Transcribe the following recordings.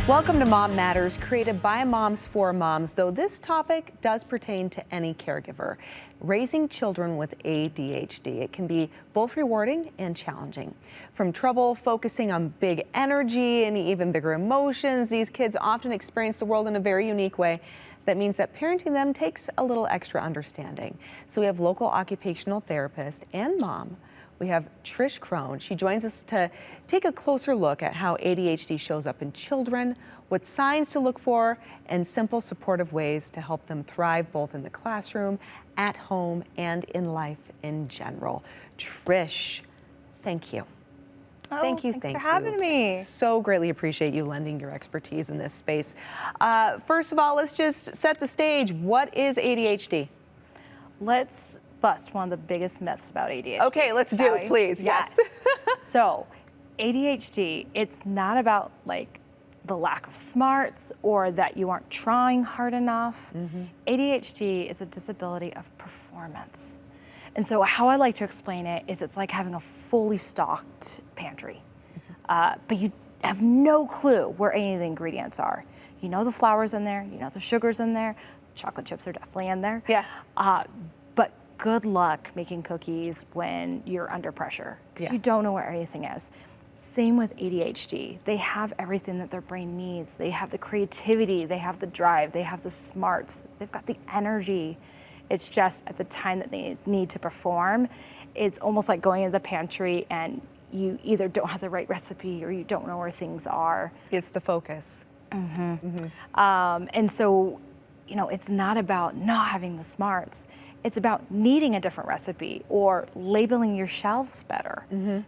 Welcome to Mom Matters, created by moms for moms, though this topic does pertain to any caregiver. Raising children with ADHD, it can be both rewarding and challenging. From trouble focusing on big energy and even bigger emotions, these kids often experience the world in a very unique way. That means that parenting them takes a little extra understanding. So we have local occupational therapist and mom. We have Trish Crone. She joins us to take a closer look at how ADHD shows up in children, what signs to look for, and simple supportive ways to help them thrive both in the classroom, at home, and in life in general. Trish, thank you. Oh, thanks for having me. So greatly appreciate you lending your expertise in this space. First of all, let's just set the stage. What is ADHD? Let's bust one of the biggest myths about ADHD. Okay, let's do it, please. Yes. So, ADHD, it's not about like the lack of smarts or that you aren't trying hard enough. ADHD is a disability of performance. And so how I like to explain it is it's like having a fully stocked pantry, but you have no clue where any of the ingredients are. You know the flour's in there, you know the sugar's in there, chocolate chips are definitely in there. Yeah. But good luck making cookies when you're under pressure because you don't know where everything is. Same with ADHD. They have everything that their brain needs. They have the creativity, they have the drive, they have the smarts, they've got the energy. It's just at the time that they need to perform, it's almost like going into the pantry and you either don't have the right recipe or you don't know where things are. It's the focus. And so, you know, it's not about not having the smarts. It's about needing a different recipe or labeling your shelves better.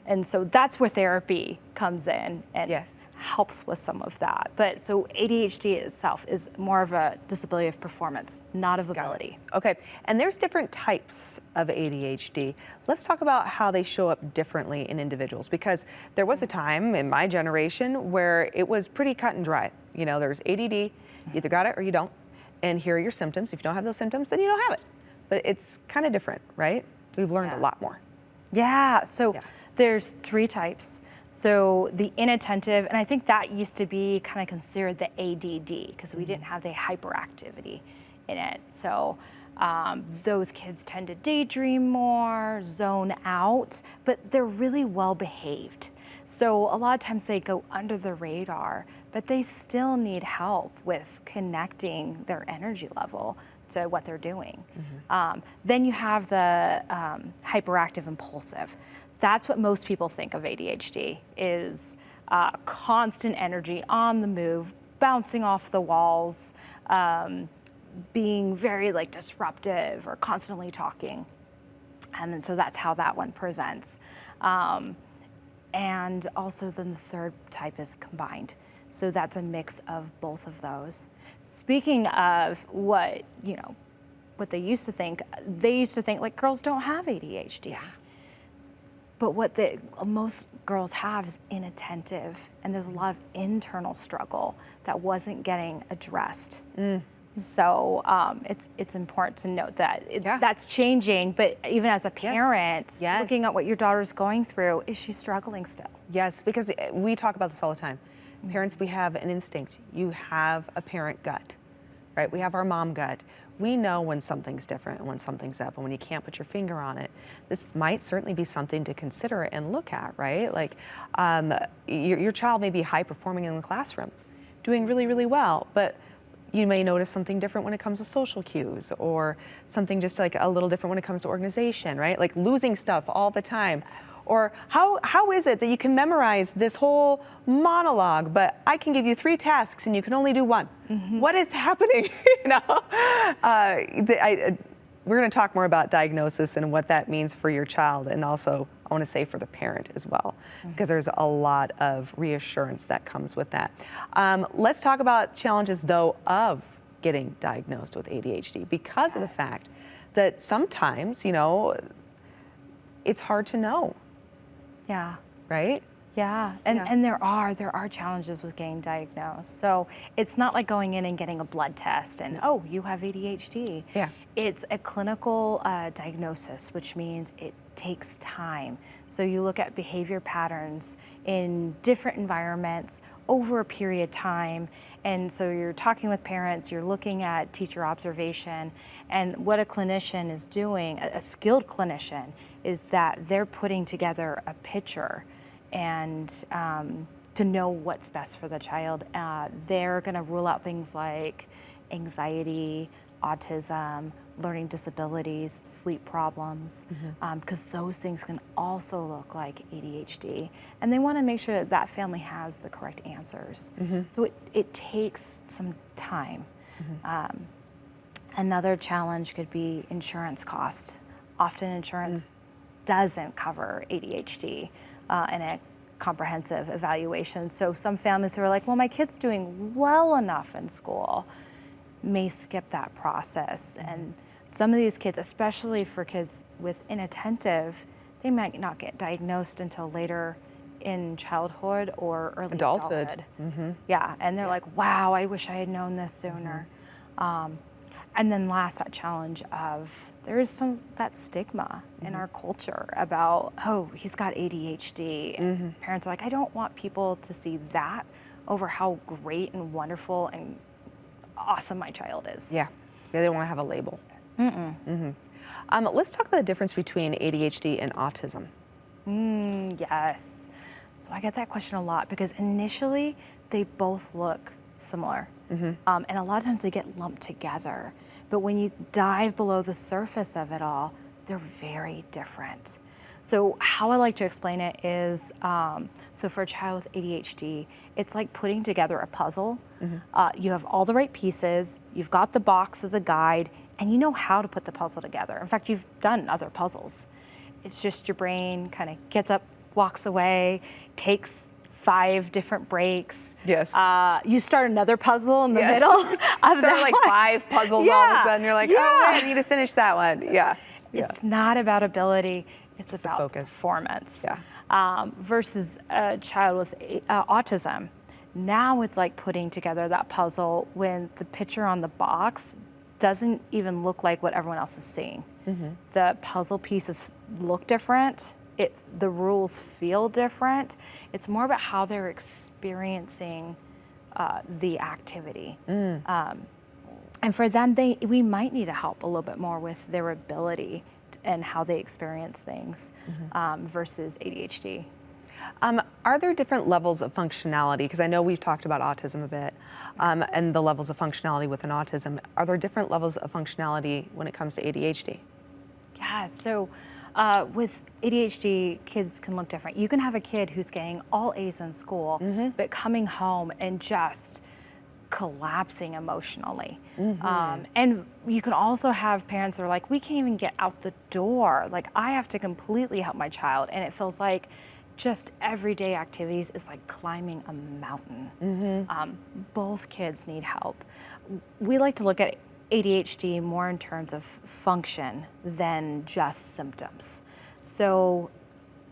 And so that's where therapy comes in and helps with some of that. But so ADHD itself is more of a disability of performance, not of ability. Okay, and there's different types of ADHD. Let's talk about how they show up differently in individuals, because there was a time in my generation where it was pretty cut and dry. You know, there's ADD, you either got it or you don't, and here are your symptoms. If you don't have those symptoms, then you don't have it. But it's kind of different, right? We've learned a lot more. So there's three types. So the inattentive, and I think that used to be kind of considered the ADD because we didn't have the hyperactivity in it. So those kids tend to daydream more, zone out, but they're really well behaved. So a lot of times they go under the radar, but they still need help with connecting their energy level to what they're doing. Then you have the hyperactive impulsive. That's what most people think of ADHD is constant energy on the move, bouncing off the walls, being very like disruptive or constantly talking. And so that's how that one presents. And also then the third type is combined. So that's a mix of both of those. Speaking of what, you know, what they used to think like girls don't have ADHD. But what most girls have is inattentive, and there's a lot of internal struggle that wasn't getting addressed. So it's important to note that that's changing, but even as a parent, looking at what your daughter's going through, is she struggling still? Yes, because we talk about this all the time. Parents, we have an instinct. You have a parent gut, right? We have our mom gut. We know when something's different and when something's up and when you can't put your finger on it. This might certainly be something to consider and look at, right? Like your child may be high performing in the classroom, doing really, really well, but you may notice something different when it comes to social cues or something just like a little different when it comes to organization, right? Like losing stuff all the time. Or how is it that you can memorize this whole monologue, but I can give you 3 tasks and you can only do 1? What is happening? We're going to talk more about diagnosis and what that means for your child, and also I want to say for the parent as well, because there's a lot of reassurance that comes with that. Let's talk about challenges, though, of getting diagnosed with ADHD because of the fact that sometimes, you know, it's hard to know. Yeah. Right? Yeah, and there are challenges with getting diagnosed. So it's not like going in and getting a blood test and, oh, you have ADHD. Yeah. It's a clinical diagnosis, which means it takes time. So you look at behavior patterns in different environments over a period of time. And so you're talking with parents, you're looking at teacher observation, and what a clinician is doing, a skilled clinician, is that they're putting together a picture and to know what's best for the child. They're gonna rule out things like anxiety, autism, learning disabilities, sleep problems, because those things can also look like ADHD. And they wanna make sure that that family has the correct answers. So it takes some time. Another challenge could be insurance cost. Often insurance doesn't cover ADHD in a comprehensive evaluation. So some families who are like, well, my kid's doing well enough in school, may skip that process. And some of these kids, especially for kids with inattentive, they might not get diagnosed until later in childhood or early adulthood. Yeah, and they're like, wow, I wish I had known this sooner. And then last, that challenge of there is that stigma in our culture about, oh, he's got ADHD. And parents are like, I don't want people to see that over how great and wonderful and awesome my child is. Yeah, they don't want to have a label. Let's talk about the difference between ADHD and autism. Yes. So I get that question a lot because initially they both look similar. And a lot of times they get lumped together. But when you dive below the surface of it all, they're very different. So how I like to explain it is, so for a child with ADHD, it's like putting together a puzzle. You have all the right pieces, you've got the box as a guide, and you know how to put the puzzle together. In fact, you've done other puzzles. It's just your brain kind of gets up, walks away, takes 5 different breaks. Yes. You start another puzzle in the middle. Start like 5 puzzles all of a sudden. You're like, oh, wait, I need to finish that one. It's not about ability. It's about performance. Versus a child with autism. Now it's like putting together that puzzle when the picture on the box doesn't even look like what everyone else is seeing. The puzzle pieces look different. The rules feel different. It's more about how they're experiencing the activity. And for them, we might need to help a little bit more with their ability and how they experience things versus ADHD. Are there different levels of functionality? Because I know we've talked about autism a bit, and the levels of functionality within autism. Are there different levels of functionality when it comes to ADHD? Yeah, so with ADHD, kids can look different. You can have a kid who's getting all A's in school, but coming home and just collapsing emotionally. And you can also have parents that are like, we can't even get out the door. Like, I have to completely help my child. And it feels like just everyday activities is like climbing a mountain. Both kids need help. We like to look at ADHD more in terms of function than just symptoms. So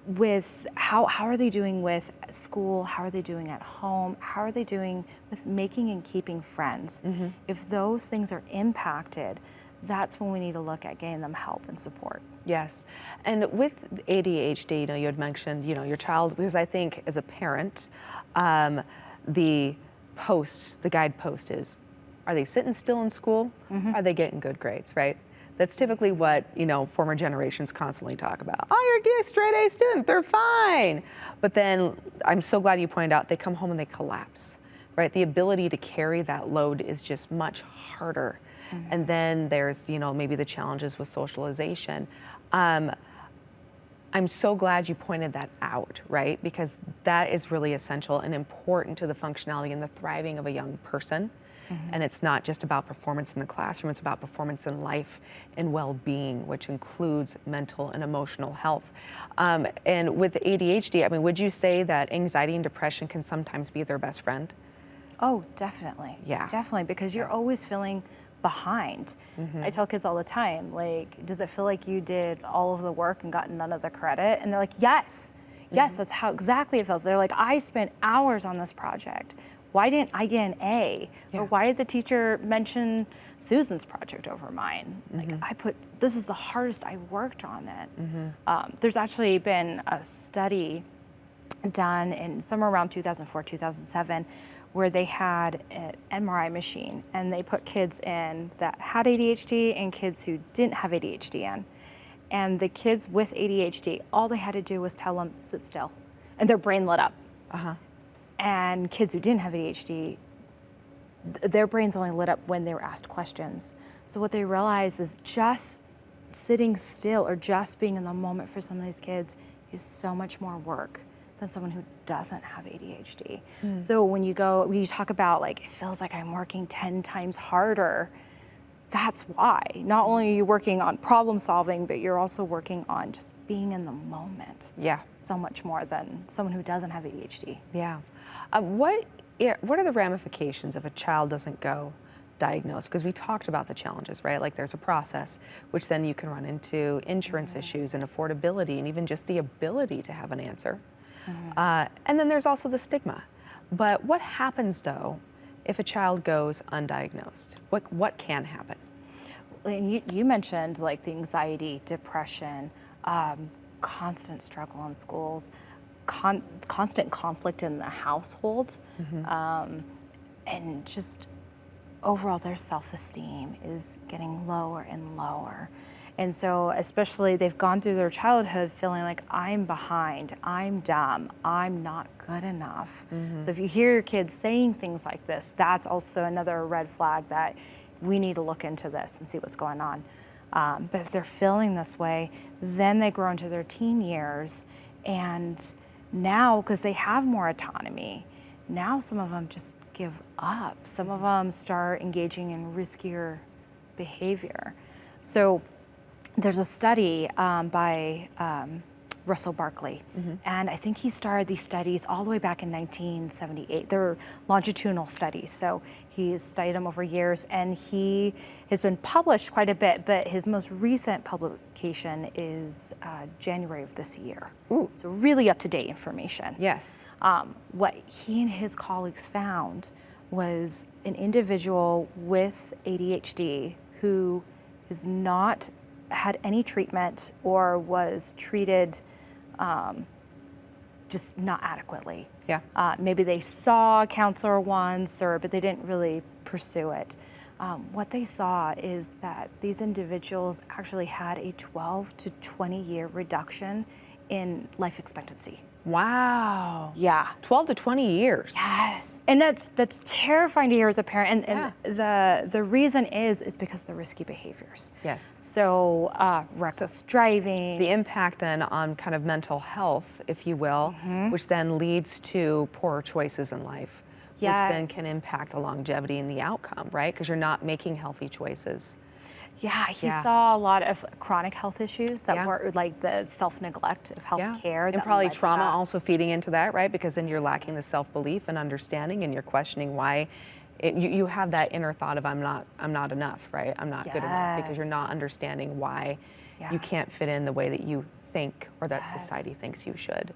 with how are they doing with school? How are they doing at home? How are they doing with making and keeping friends? If those things are impacted, that's when we need to look at getting them help and support. Yes. And with ADHD, you had mentioned, your child, because I think as a parent, the guidepost is, are they sitting still in school? Are they getting good grades, right? That's typically what, former generations constantly talk about. Oh, you're a straight A student, they're fine. But then I'm so glad you pointed out they come home and they collapse, right? The ability to carry that load is just much harder. And then there's, maybe the challenges with socialization. I'm so glad you pointed that out, right? Because that is really essential and important to the functionality and the thriving of a young person. And it's not just about performance in the classroom, it's about performance in life and well-being, which includes mental and emotional health. And with ADHD, would you say that anxiety and depression can sometimes be their best friend? Oh, definitely. Yeah. Definitely, because you're always feeling behind. I tell kids all the time, like, does it feel like you did all of the work and got none of the credit? And they're like, yes. yes, that's how exactly it feels. They're like, I spent hours on this project. Why didn't I get an A? Yeah. Or why did the teacher mention Susan's project over mine? Like, this is the hardest I worked on it. There's actually been a study done in somewhere around 2004, 2007, where they had an MRI machine and they put kids in that had ADHD and kids who didn't have ADHD in. And the kids with ADHD, all they had to do was tell them, sit still, and their brain lit up. And kids who didn't have ADHD, their brains only lit up when they were asked questions. So what they realized is just sitting still or just being in the moment for some of these kids is so much more work than someone who doesn't have ADHD. So when you talk about like, it feels like I'm working 10 times harder, that's why. Not only are you working on problem solving, but you're also working on just being in the moment. Yeah. So much more than someone who doesn't have ADHD. Yeah. What are the ramifications if a child doesn't go diagnosed? Because we talked about the challenges, right? Like there's a process, which then you can run into insurance issues and affordability and even just the ability to have an answer. And then there's also the stigma. But what happens though if a child goes undiagnosed? What can happen? And you mentioned like the anxiety, depression, constant struggle in schools, constant conflict in the household, and just overall their self-esteem is getting lower and lower. And so especially they've gone through their childhood feeling like I'm behind, I'm dumb, I'm not good enough. So if you hear your kids saying things like this, that's also another red flag that we need to look into this and see what's going on. But if they're feeling this way, then they grow into their teen years, and now, because they have more autonomy, now some of them just give up. Some of them start engaging in riskier behavior. So there's a study by Russell Barkley, and I think he started these studies all the way back in 1978. They're longitudinal studies, so he's studied them over years, and he has been published quite a bit, but his most recent publication is January of this year. Ooh. So really up-to-date information. Yes. What he and his colleagues found was an individual with ADHD who is not had any treatment or was treated just not adequately. Yeah. Maybe they saw a counselor once, but they didn't really pursue it. What they saw is that these individuals actually had a 12 to 20 year reduction in life expectancy. Wow. Yeah. 12 to 20 years. Yes. And that's terrifying to hear as a parent. And the reason is because of the risky behaviors. Yes. So reckless driving. The impact then on kind of mental health, if you will, which then leads to poorer choices in life, which then can impact the longevity and the outcome, right? Because you're not making healthy choices. Yeah, he saw a lot of chronic health issues that were like the self-neglect of health care. And probably trauma also feeding into that, right? Because then you're lacking the self-belief and understanding, and you're questioning why you have that inner thought of I'm not enough, right? I'm not good enough, because you're not understanding why you can't fit in the way that you think or that society thinks you should.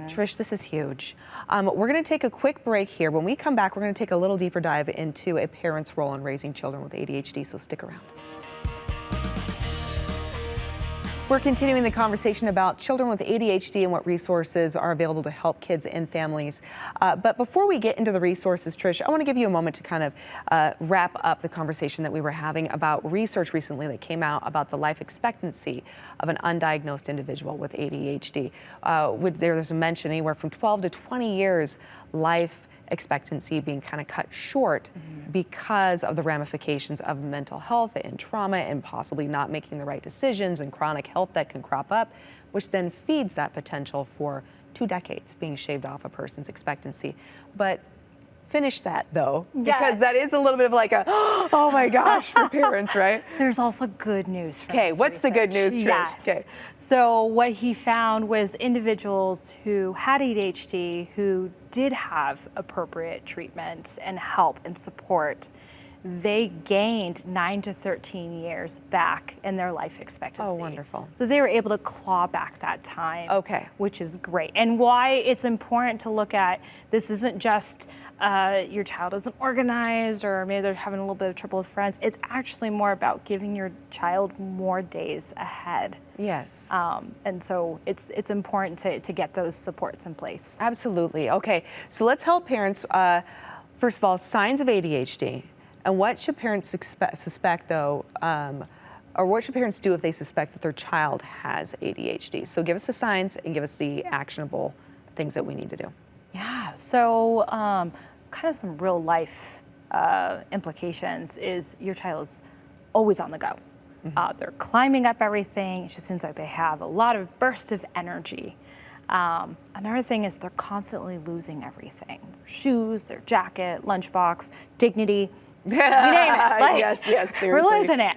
Trish, this is huge. We're going to take a quick break here. When we come back, we're going to take a little deeper dive into a parent's role in raising children with ADHD, so stick around. We're continuing the conversation about children with ADHD and what resources are available to help kids and families. But before we get into the resources, Trish, I want to give you a moment to kind of wrap up the conversation that we were having about research recently that came out about the life expectancy of an undiagnosed individual with ADHD. There's a mention anywhere from 12 to 20 years life expectancy being kind of cut short because of the ramifications of mental health and trauma and possibly not making the right decisions and chronic health that can crop up, which then feeds that potential for 2 decades being shaved off a person's expectancy. But finish that though, because that is a little bit of like a, oh my gosh, for parents, right? There's also good news for Okay, what's the good news, Trish? Yes. Okay. So what he found was individuals who had ADHD, who did have appropriate treatment and help and support, they gained 9 to 13 years back in their life expectancy. Oh, wonderful. So they were able to claw back that time. Okay. Which is great. And why it's important to look at this isn't just your child isn't organized, or maybe they're having a little bit of trouble with friends. It's actually more about giving your child more days ahead. Yes. And so it's important to get those supports in place. Absolutely. Okay, so let's help parents. First of all, signs of ADHD, and what should parents suspect though, or what should parents do if they suspect that their child has ADHD? So give us the signs and give us the actionable things that we need to do. Yeah, so kind of some real life implications is your child is always on the go. They're climbing up everything. It just seems like they have a lot of bursts of energy. Another thing is they're constantly losing everything. Their shoes, their jacket, lunchbox, dignity, you name it. Like, yes, seriously. we're losing it.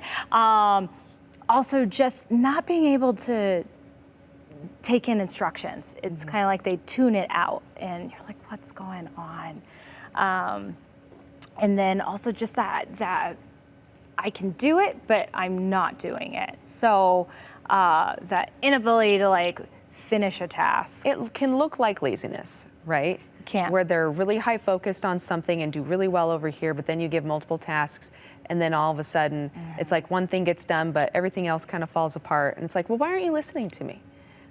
Also, just not being able to take in instructions. It's kind of like they tune it out, and you're like, what's going on? And then also just that I can do it, but I'm not doing it. So that inability to like finish a task. It can look like laziness, right? Can. Where they're really high focused on something and do really well over here, but then you give multiple tasks, and then all of a sudden it's like one thing gets done, but everything else kind of falls apart. And it's like, well, why aren't you listening to me?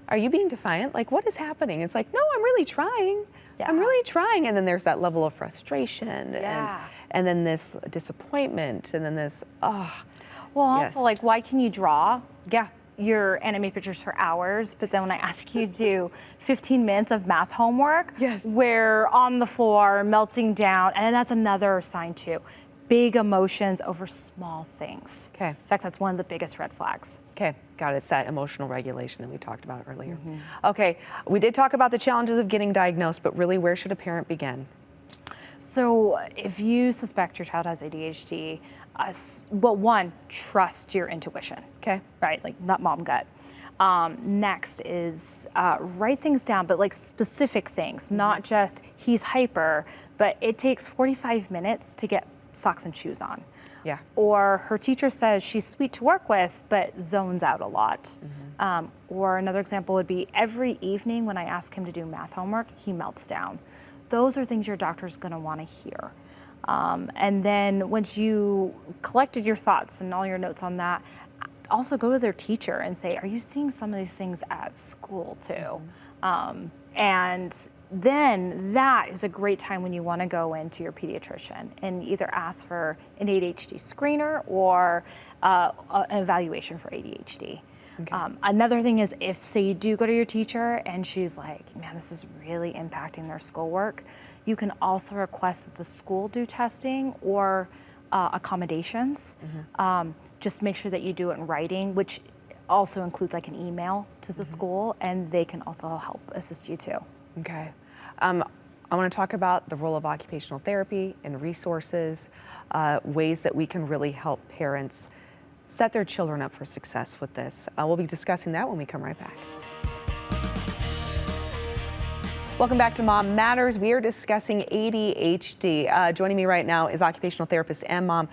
Are you being defiant? Like, what is happening? It's like, no, I'm really trying. Yeah. I'm really trying. And then there's that level of frustration Yeah. and then this disappointment and then this, Well, yes. also like, why can you draw Yeah. your anime pictures for hours, but then when I ask you to do 15 minutes of math homework, Yes. we're on the floor, melting down, and that's another sign too. Big emotions over small things. Okay. In fact, that's one of the biggest red flags. Okay, got it. It's that emotional regulation that we talked about earlier. Okay, we did talk about the challenges of getting diagnosed, but really, where should a parent begin? So if you suspect your child has ADHD, well, one, trust your intuition. Okay. Right, like not mom gut. Next is write things down, but like specific things, not just he's hyper, but it takes 45 minutes to get socks and shoes on. Yeah. Or her teacher says she's sweet to work with, but zones out a lot. Or another example would be every evening when I ask him to do math homework, he melts down. Those are things your doctor's gonna wanna hear. And then once you collected your thoughts and all your notes on that, also go to their teacher and say, are you seeing some of these things at school too? And then that is a great time when you want to go into your pediatrician and either ask for an ADHD screener or an evaluation for ADHD. Okay. Another thing is if, say, you do go to your teacher and she's like, man, this is really impacting their schoolwork, you can also request that the school do testing or accommodations. Just make sure that you do it in writing, which also includes like an email to the school, and they can also help assist you too. Okay. I want to talk about the role of occupational therapy and resources, ways that we can really help parents set their children up for success with this. We'll be discussing that when we come right back. Welcome back to Mom Matters. We are discussing ADHD. Joining me right now is occupational therapist and mom,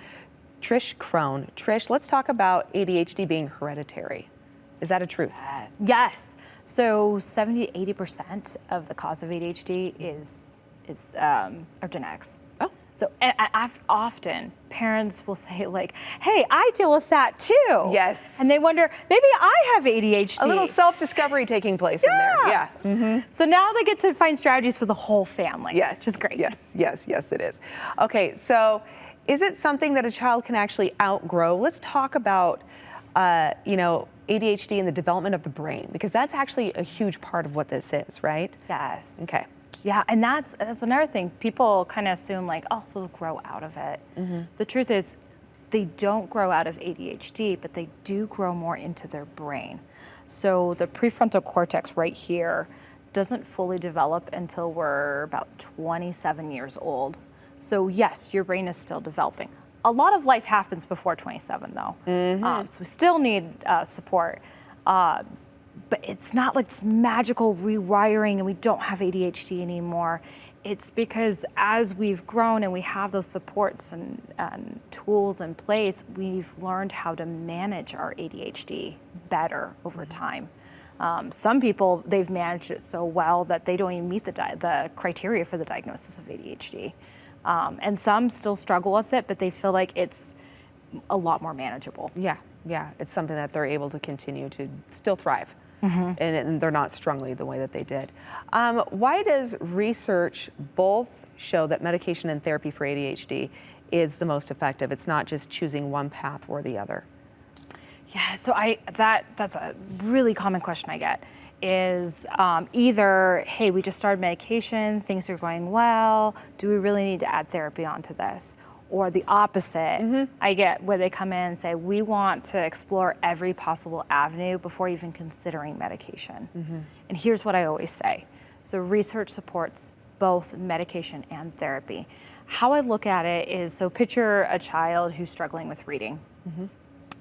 Trish Crone. Trish, let's talk about ADHD being hereditary. Is that a truth? Yes. So 70 to 80% of the cause of ADHD are genetics. Oh. So and often parents will say like, hey, I deal with that too. Yes. And they wonder, maybe I have ADHD. A little self-discovery taking place in there. Yeah. So now they get to find strategies for the whole family. Yes. Which is great. Yes, it is. Okay, so is it something that a child can actually outgrow? Let's talk about, ADHD and the development of the brain, because that's actually a huge part of what this is, right? Yes. Okay. Yeah, and that's another thing. People kind of assume like, oh, they'll grow out of it. The truth is, they don't grow out of ADHD, but they do grow more into their brain. So the prefrontal cortex right here doesn't fully develop until we're about 27 years old. So yes, your brain is still developing. A lot of life happens before 27 though. So we still need support. But it's not like this magical rewiring and we don't have ADHD anymore. It's because as we've grown and we have those supports and tools in place, we've learned how to manage our ADHD better over time. Some people, they've managed it so well that they don't even meet the criteria for the diagnosis of ADHD. And some still struggle with it, but they feel like it's a lot more manageable. Yeah, it's something that they're able to continue to still thrive. And they're not strongly the way that they did. Why does research both show that medication and therapy for ADHD is the most effective? It's not just choosing one path or the other. Yeah, so that's a really common question I get is either, hey, we just started medication, things are going well, do we really need to add therapy onto this? Or the opposite, I get where they come in and say, we want to explore every possible avenue before even considering medication. And here's what I always say. So research supports both medication and therapy. How I look at it is, so picture a child who's struggling with reading.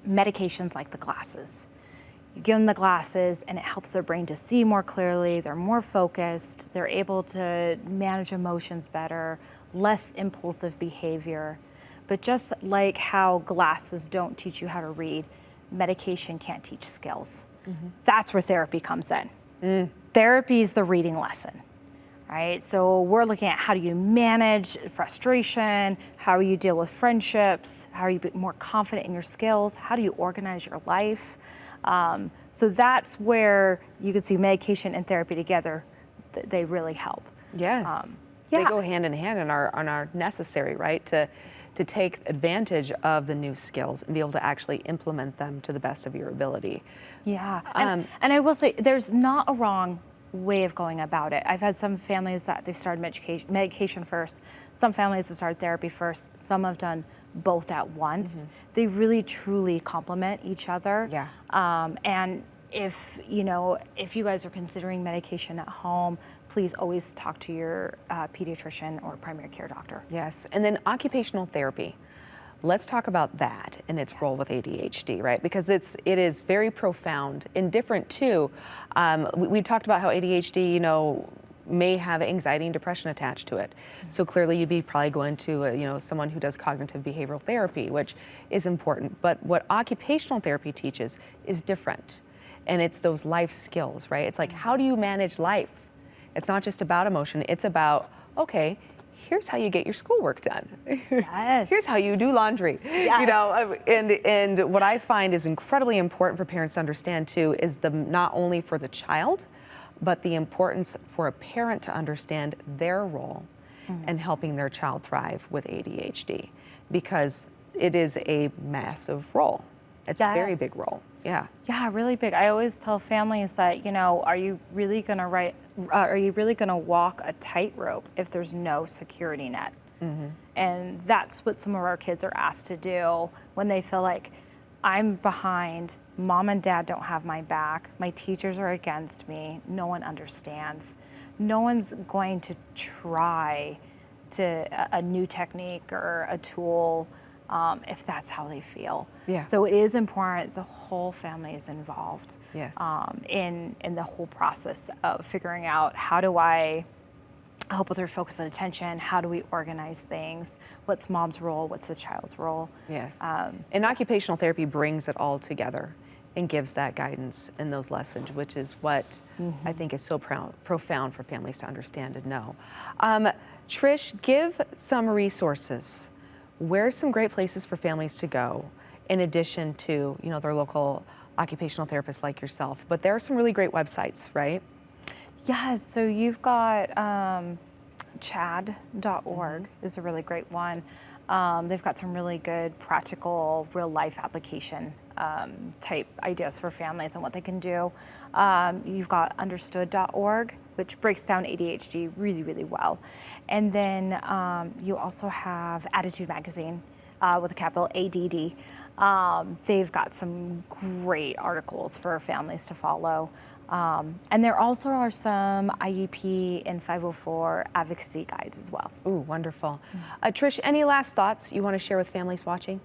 Medications like the glasses. You give them the glasses and it helps their brain to see more clearly, they're more focused, they're able to manage emotions better, less impulsive behavior. But just like how glasses don't teach you how to read, medication can't teach skills. That's where therapy comes in. Therapy is the reading lesson, right? So we're looking at how do you manage frustration, how you deal with friendships, how are you be more confident in your skills, how do you organize your life? So that's where you can see medication and therapy together, they really help. Yes. They go hand in hand and are necessary, right, to take advantage of the new skills and be able to actually implement them to the best of your ability. Yeah, and I will say there's not a wrong way of going about it. I've had some families that they've started medication first, some families have started therapy first, some have done both at once. They really truly complement each other. Yeah. And if you guys are considering medication at home, please always talk to your pediatrician or primary care doctor. Yes, and then occupational therapy. Let's talk about that and its role with ADHD, right? Because it is very profound and different too. We talked about how ADHD, may have anxiety and depression attached to it. So clearly you'd be probably going to someone who does cognitive behavioral therapy, which is important. But what occupational therapy teaches is different. And it's those life skills, right? It's like, how do you manage life? It's not just about emotion. It's about, okay, here's how you get your schoolwork done. Yes. Here's how you do laundry. Yes. And what I find is incredibly important for parents to understand too is not only for the child, but the importance for a parent to understand their role in helping their child thrive with ADHD, because it is a massive role. It's a very big role. Yeah. Yeah, really big. I always tell families that, are you really going to walk a tightrope if there's no security net? And that's what some of our kids are asked to do when they feel like, I'm behind, mom and dad don't have my back, my teachers are against me, no one understands. No one's going to try a new technique or a tool if that's how they feel. Yeah. So it is important the whole family is involved. Yes. In the whole process of figuring out, how do I help with their focus and attention? How do we organize things? What's mom's role? What's the child's role? Yes. And occupational therapy brings it all together and gives that guidance and those lessons, which is what I think is so profound for families to understand and know. Trish, give some resources. Where's some great places for families to go in addition to, their local occupational therapists like yourself? But there are some really great websites, right? Yeah, so you've got chad.org is a really great one. They've got some really good practical real life application type ideas for families and what they can do. You've got understood.org, which breaks down ADHD really, really well. And then you also have Attitude Magazine with a capital ADD. They've got some great articles for families to follow. And there also are some IEP and 504 advocacy guides as well. Ooh, wonderful. Trish, any last thoughts you want to share with families watching?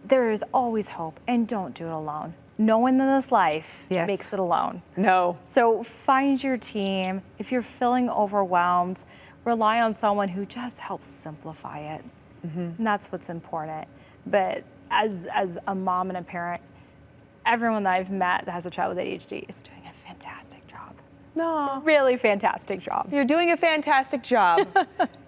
There is always hope, and don't do it alone. no one in this life Yes. makes it alone. No. So find your team. If you're feeling overwhelmed, rely on someone who just helps simplify it. And that's what's important. But as a mom and a parent, everyone that I've met that has a child with ADHD is doing a fantastic job. No. Really fantastic job. You're doing a fantastic job.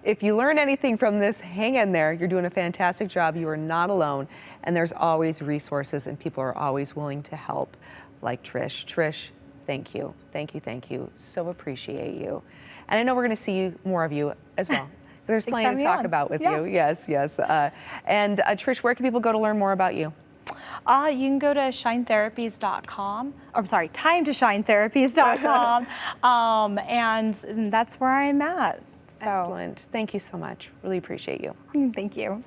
If you learn anything from this, hang in there. You're doing a fantastic job. You are not alone. And there's always resources and people are always willing to help, like Trish. Trish, thank you. Thank you, thank you. So appreciate you. And I know we're going to see more of you as well. There's Thanks plenty for to having talk me on. about with Yeah. you. Yes, yes. And Trish, where can people go to learn more about you? You can go to shinetherapies.com. I'm sorry, timetoshinetherapies.com. And that's where I'm at. So, Excellent. Thank you so much. Really appreciate you. thank you.